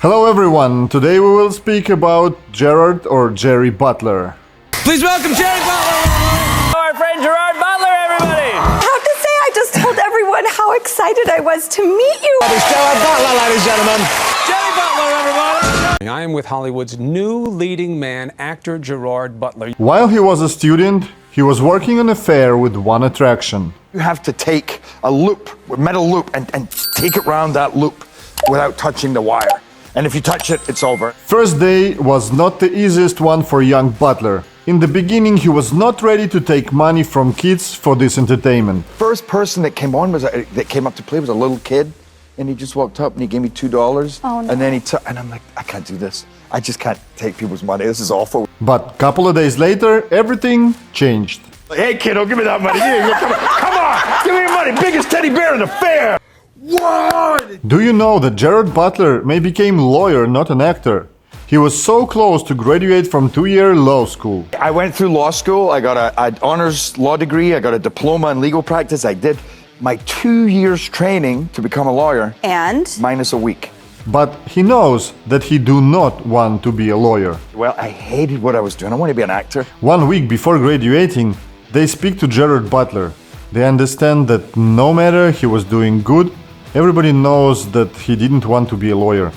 Hello everyone, today we will speak about Gerard or Jerry Butler. Please welcome Gerard Butler! Our friend Gerard Butler, everybody! I have to say, I just told everyone how excited I was to meet you. It's Gerard Butler, ladies and gentlemen. Jerry Butler, everybody! I am with Hollywood's new leading man, actor Gerard Butler. While he was a student, he was working on a fair with one attraction. You have to take a loop, a metal loop, and take it round that loop without touching the wire. And if you touch it, it's over. First day was not the easiest one for young Butler. In the beginning, he was not ready to take money from kids for this entertainment. First person that came on that came up to play was a little kid, and he just walked up and he gave me $2. Oh, no. And then and I'm like, I can't do this. I just can't take people's money. This is awful. But couple of days later, everything changed. Hey kiddo, give me that money. Come on, give me your money. Biggest teddy bear in the fair. What? Do you know that Gerard Butler may became lawyer, not an actor? He was so close to graduate from 2-year law school. I went through law school. I got an honors law degree. I got a diploma in legal practice. I did my 2 years training to become a lawyer. And? Minus a week. But he knows that he do not want to be a lawyer. Well, I hated what I was doing. I wanted to be an actor. 1 week before graduating, they speak to Gerard Butler. They understand that no matter he was doing good, everybody knows that he didn't want to be a lawyer.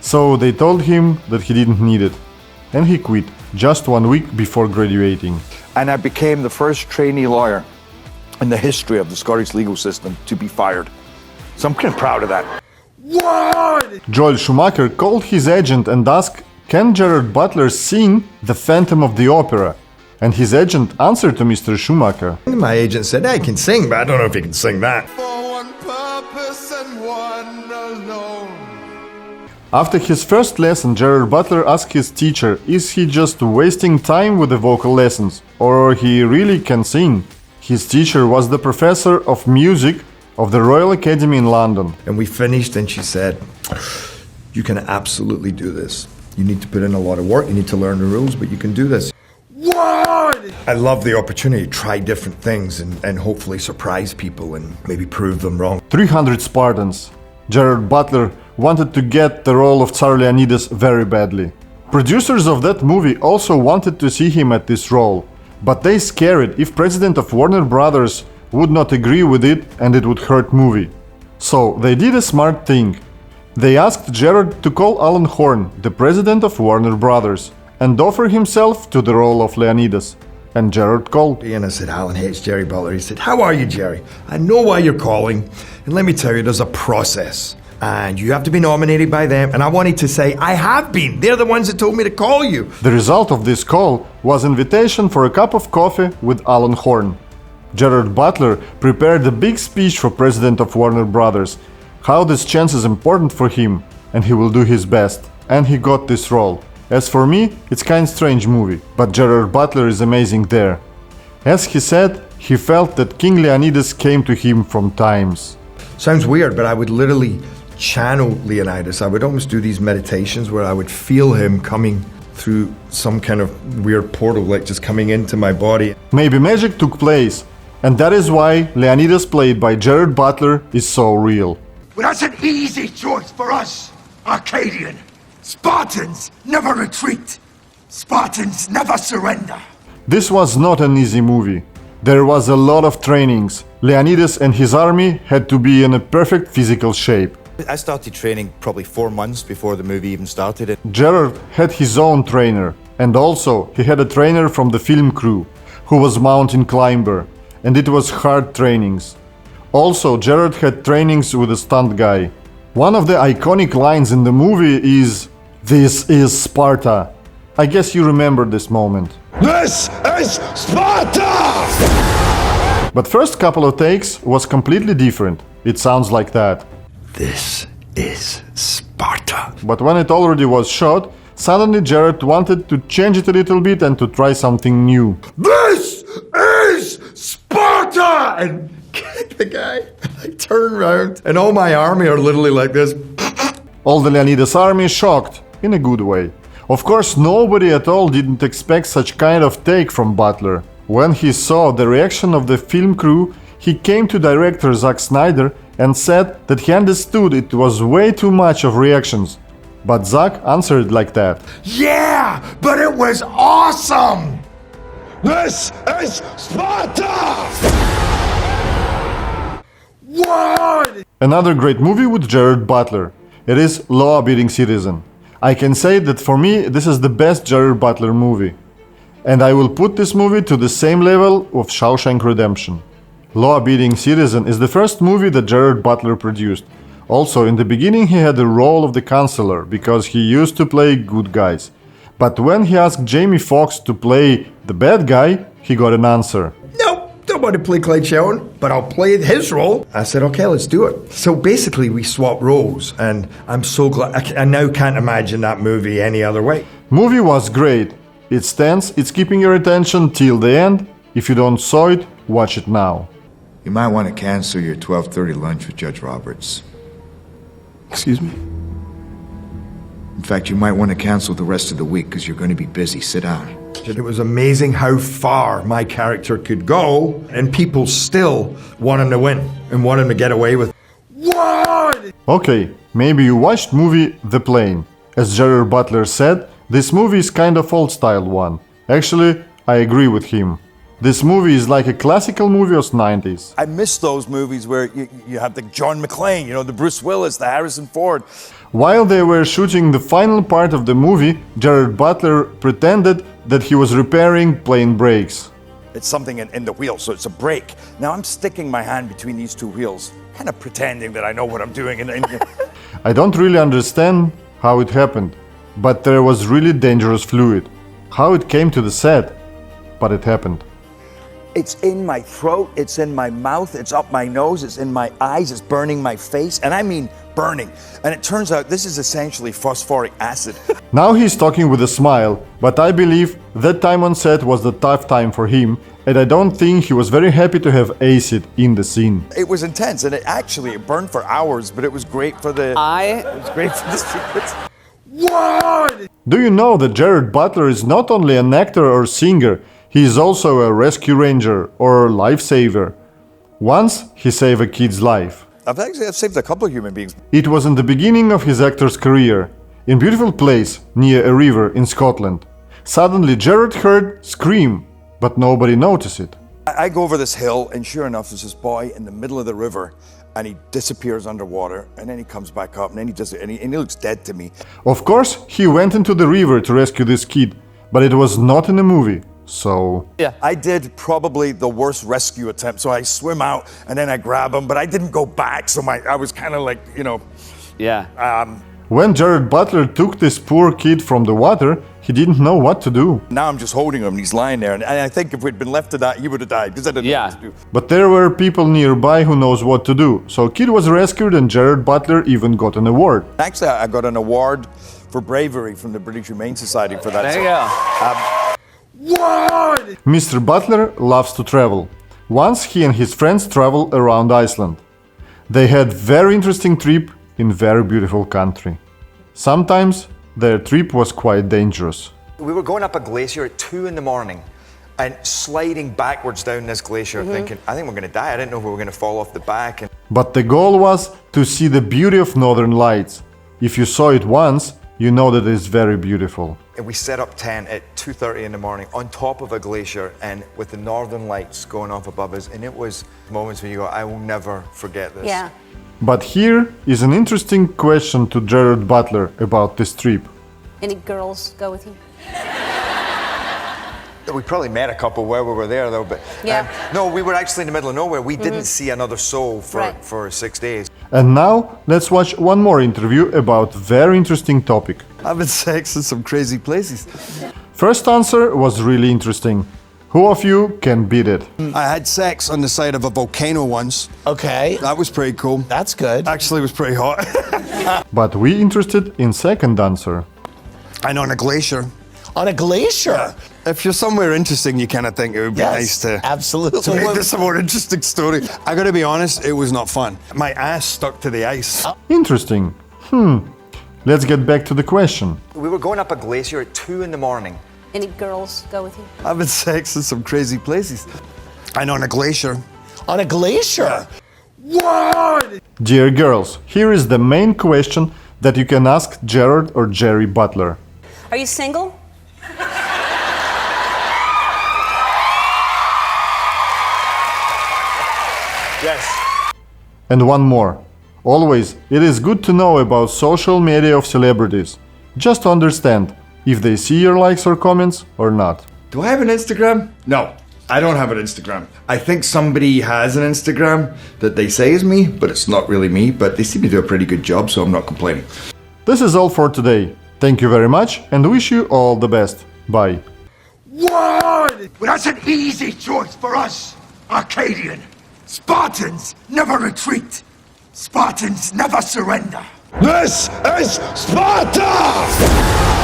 So they told him that he didn't need it. And he quit just 1 week before graduating. And I became the first trainee lawyer in the history of the Scottish legal system to be fired. So I'm kind of proud of that. What? Joel Schumacher called his agent and asked, can Gerard Butler sing The Phantom of the Opera? And his agent answered to Mr. Schumacher. My agent said, I can sing, but I don't know if he can sing that. For one purpose and one alone. After his first lesson, Gerard Butler asked his teacher, is he just wasting time with the vocal lessons, or he really can sing? His teacher was the professor of music of the Royal Academy in London. And we finished and she said, you can absolutely do this. You need to put in a lot of work, you need to learn the rules, but you can do this. What? I love the opportunity to try different things and hopefully surprise people and maybe prove them wrong. 300 Spartans. Gerard Butler wanted to get the role of Tsar Leonidas very badly. Producers of that movie also wanted to see him at this role, but they scared if president of Warner Brothers would not agree with it and it would hurt movie. So they did a smart thing. They asked Gerard to call Alan Horn, the president of Warner Brothers, and offer himself to the role of Leonidas. And Gerard called. And I said, Alan hates Jerry Butler. He said, how are you, Jerry? I know why you're calling. And let me tell you, there's a process. And you have to be nominated by them. And I wanted to say, I have been. They're the ones that told me to call you. The result of this call was invitation for a cup of coffee with Alan Horn. Gerard Butler prepared a big speech for president of Warner Brothers, how this chance is important for him, and he will do his best. And he got this role. As for me, it's kind of strange movie, but Gerard Butler is amazing there. As he said, he felt that King Leonidas came to him from times. Sounds weird, but I would literally channel Leonidas. I would almost do these meditations where I would feel him coming through some kind of weird portal, like just coming into my body. Maybe magic took place, and that is why Leonidas, played by Gerard Butler, is so real. Well, that's an easy choice for us, Arcadian. Spartans never retreat. Spartans never surrender. This was not an easy movie. There was a lot of trainings. Leonidas and his army had to be in a perfect physical shape. I started training probably 4 months before the movie even started. Gerard had his own trainer, and also he had a trainer from the film crew, who was mountain climber, and it was hard trainings. Also, Gerard had trainings with a stunt guy. One of the iconic lines in the movie is, "This is Sparta." I guess you remember this moment. This is Sparta! But first couple of takes was completely different. It sounds like that. This is Sparta. But when it already was shot, suddenly Gerard wanted to change it a little bit and to try something new. This is Sparta! And kick the guy. I turn around and all my army are literally like this. All the Leonidas army shocked, in a good way. Of course, nobody at all didn't expect such kind of take from Butler. When he saw the reaction of the film crew, he came to director Zack Snyder and said that he understood it was way too much of reactions. But Zach answered like that. Yeah, but it was awesome! This is Sparta! What? Another great movie with Gerard Butler. It is Law-Abiding Citizen. I can say that for me, this is the best Gerard Butler movie. And I will put this movie to the same level of Shawshank Redemption. Law-Abiding Citizen is the first movie that Gerard Butler produced. Also, in the beginning he had the role of the counselor, because he used to play good guys. But when he asked Jamie Foxx to play the bad guy, he got an answer. Nope, don't want to play Clyde Sheldon, but I'll play his role. I said, okay, let's do it. So basically we swapped roles, and I'm so glad. I now can't imagine that movie any other way. Movie was great. It's tense, it's keeping your attention till the end. If you don't saw it, watch it now. You might want to cancel your 12:30 lunch with Judge Roberts. Excuse me? In fact, you might want to cancel the rest of the week because you're going to be busy. Sit down. It was amazing how far my character could go, and people still want him to win and want him to get away with. What? Okay, maybe you watched movie The Plane. As Gerard Butler said, this movie is kind of old-style one. Actually, I agree with him. This movie is like a classical movie of 90s. I miss those movies where you have the John McClane, the Bruce Willis, the Harrison Ford. While they were shooting the final part of the movie, Gerard Butler pretended that he was repairing plane brakes. It's something in the wheel, so it's a brake. Now I'm sticking my hand between these two wheels, kind of pretending that I know what I'm doing. I don't really understand how it happened, but there was really dangerous fluid. How it came to the set, but it happened. It's in my throat, it's in my mouth, it's up my nose, it's in my eyes, it's burning my face, and I mean burning. And it turns out this is essentially phosphoric acid. Now he's talking with a smile, but I believe that time on set was the tough time for him, and I don't think he was very happy to have acid in the scene. It was intense, and it burned for hours, but it was great for the... It was great for the secrets. What? Do you know that Gerard Butler is not only an actor or singer, he is also a rescue ranger or lifesaver. Once he saved a kid's life. I've saved a couple of human beings. It was in the beginning of his actor's career, in a beautiful place near a river in Scotland. Suddenly Gerard heard scream, but nobody noticed it. I go over this hill, and sure enough, there's this boy in the middle of the river, and he disappears underwater, and then he comes back up, and then he looks dead to me. Of course, he went into the river to rescue this kid, but it was not in a movie. So... Yeah, I did probably the worst rescue attempt. So I swim out and then I grab him, but I didn't go back. So I was kind of like, Yeah. When Gerard Butler took this poor kid from the water, he didn't know what to do. Now I'm just holding him and he's lying there. And I think if we'd been left to die, he would have died because I didn't know what to do. But there were people nearby who knows what to do. So kid was rescued and Gerard Butler even got an award. Actually, I got an award for bravery from the British Humane Society for that. There you go. What? Mr. Butler loves to travel. Once he and his friends traveled around Iceland. They had very interesting trip in very beautiful country. Sometimes their trip was quite dangerous. We were going up a glacier at 2 in the morning and sliding backwards down this glacier, thinking, I think we're going to die. I didn't know if we were going to fall off the back. But the goal was to see the beauty of Northern Lights. If you saw it once, you know that it's very beautiful. And we set up tent at 2:30 in the morning on top of a glacier and with the Northern Lights going off above us. And it was moments when you go, I will never forget this. Yeah. But here is an interesting question to Gerard Butler about this trip. Any girls go with you? We probably met a couple while we were there though, but Yeah. no, we were actually in the middle of nowhere. We didn't see another soul for 6 days. And now let's watch one more interview about very interesting topic. I've had sex in some crazy places. First answer was really interesting. Who of you can beat it? I had sex on the side of a volcano once. Okay. That was pretty cool. That's good. Actually, it was pretty hot. But we interested in second answer. And on a glacier. On a glacier? If you're somewhere interesting, you kind of think it would be nice to... absolutely. To make this a more interesting story. I gotta be honest, it was not fun. My ass stuck to the ice. Interesting. Let's get back to the question. We were going up a glacier at 2 in the morning. Any girls go with you? I've had sex in some crazy places. And on a glacier. On a glacier? What? Dear girls, here is the main question that you can ask Gerard or Jerry Butler. Are you single? Yes. And one more. Always, it is good to know about social media of celebrities. Just to understand if they see your likes or comments or not. Do I have an Instagram? No, I don't have an Instagram. I think somebody has an Instagram that they say is me, but it's not really me, but they seem to do a pretty good job, so I'm not complaining. This is all for today. Thank you very much and wish you all the best. Bye. Well, that's an easy choice for us, Arcadian. Spartans never retreat. Spartans never surrender. This is Sparta!